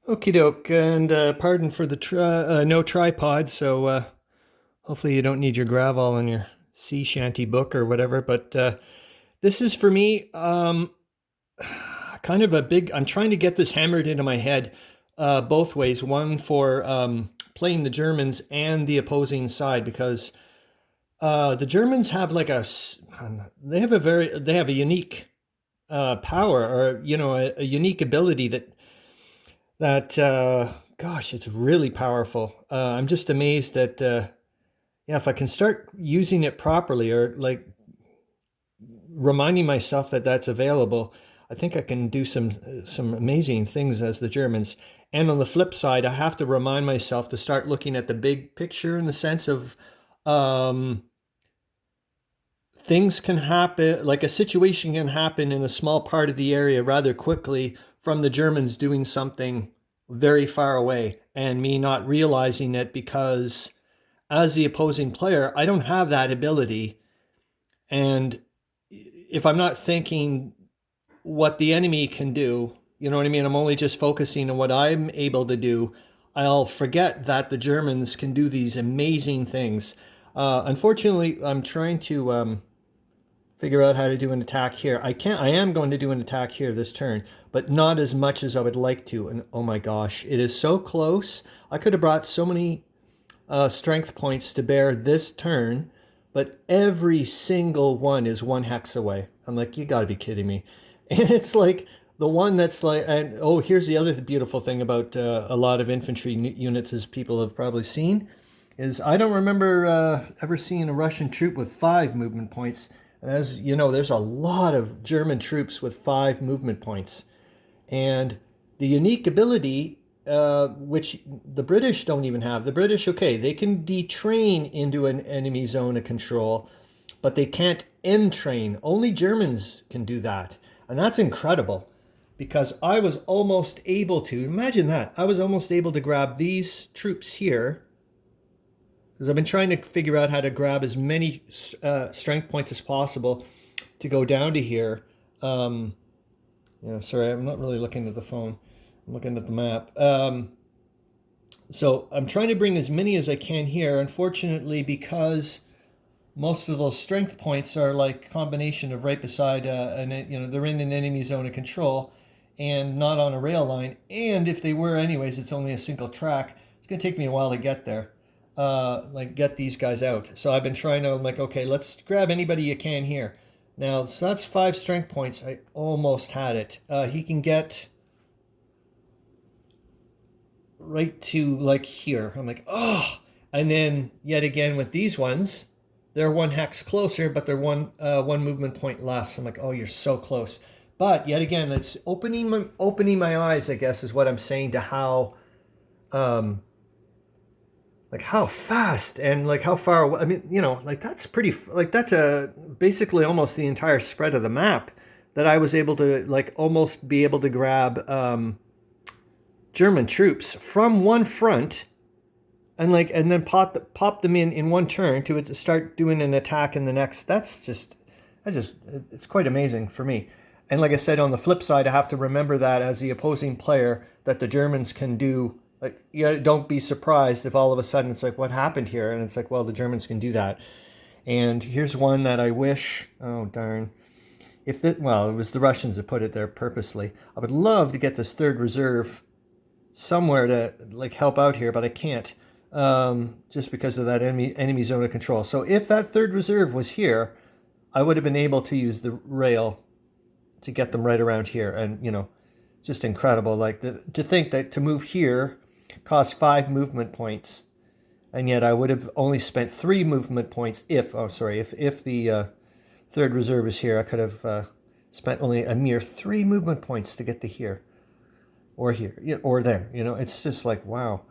Okie doke, and pardon for the no tripod. So hopefully you don't need your gravel on your sea shanty book or whatever. But this is for me kind of a big. I'm trying to get this hammered into my head both ways. One for playing the Germans and the opposing side because the Germans have they have a unique power or a unique ability that gosh, it's really powerful. I'm just amazed that yeah, if I can start using it properly or like reminding myself that that's available, I think I can do some amazing things as the Germans. And on the flip side, I have to remind myself to start looking at the big picture in the sense of um, things can happen, like a situation can happen in a small part of the area rather quickly from the Germans doing something very far away and me not realizing it because as the opposing player, I don't have that ability. And if I'm not thinking what the enemy can do, you know what I mean? I'm only just focusing on what I'm able to do. I'll forget that the Germans can do these amazing things. Unfortunately, I'm trying to figure out how to do an attack here. I am going to do an attack here this turn, but not as much as I would like to. And oh my gosh, it is so close. I could have brought so many strength points to bear this turn, but every single one is one hex away. I'm like, you gotta be kidding me. And it's like the one that's like, and oh, here's the other beautiful thing about a lot of infantry units, as people have probably seen, is I don't remember ever seeing a Russian troop with 5 movement points. And as you know, there's a lot of German troops with 5 movement points. And the unique ability, which the British don't even have, the British, okay, they can detrain into an enemy zone of control, but they can't entrain. Only Germans can do that. And that's incredible because I was almost able to, imagine that, I was almost able to grab these troops here because I've been trying to figure out how to grab as many strength points as possible to go down to here. Um, sorry, I'm not really looking at the phone. I'm looking at the map. So I'm trying to bring as many as I can here. Unfortunately, because most of those strength points are like combination of right beside they're in an enemy zone of control and not on a rail line. And if they were anyways, it's only a single track. It's gonna take me a while to get there. Like get these guys out. So I've been trying to like, okay, let's grab anybody you can here. Now, so that's 5 strength points. I almost had it. He can get right to like here. I'm like, oh, and then yet again with these ones, they're one hex closer, but they're one movement point less. I'm like, oh, you're so close. But yet again, it's opening my eyes, I guess, is what I'm saying to how um, like how fast and like how far away. I mean, like that's pretty. Like that's a basically almost the entire spread of the map that I was able to like almost be able to grab German troops from one front and then pop them in one turn to start doing an attack in the next. That's just it's quite amazing for me. And like I said, on the flip side, I have to remember that as the opposing player, that the Germans can do. Like, yeah, don't be surprised if all of a sudden it's like, what happened here? And it's like, well, the Germans can do that. And here's one that I wish. Oh darn! Well, it was the Russians that put it there purposely. I would love to get this third reserve somewhere to like help out here, but I can't just because of that enemy zone of control. So if that third reserve was here, I would have been able to use the rail to get them right around here, and just incredible. Like to think that to move here cost 5 movement points, and yet I would have only spent 3 movement points if the third reserve is here. I could have spent only a mere 3 movement points to get to here or here, or there. It's just like, wow,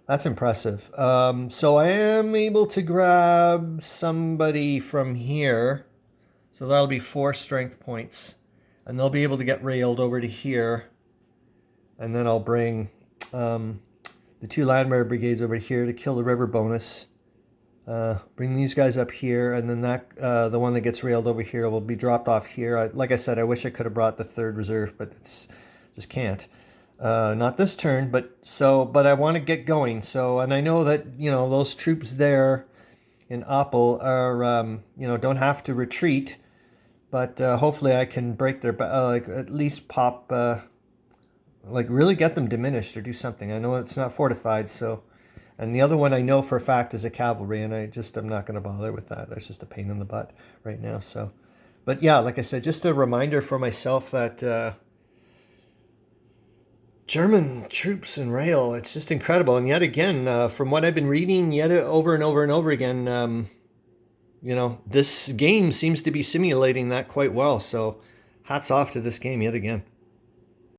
that's impressive. So I am able to grab somebody from here. So that'll be 4 strength points. And they'll be able to get railed over to here. And then I'll bring the 2 Landwehr brigades over here to kill the river bonus. Bring these guys up here, and then the one that gets railed over here will be dropped off here. Like I said, I wish I could have brought the third reserve, but it's just can't. Not this turn, but I want to get going. So, and I know that, those troops there in Appel are, don't have to retreat, but hopefully I can break their, like at least pop, like really get them diminished or do something. I know it's not fortified, so, and the other one I know for a fact is a cavalry, and I'm not going to bother with that. That's just a pain in the butt right now. So, but yeah, like I said, just a reminder for myself that, German troops and rail, it's just incredible. And yet again, from what I've been reading, yet over and over and over again, this game seems to be simulating that quite well. So hats off to this game yet again.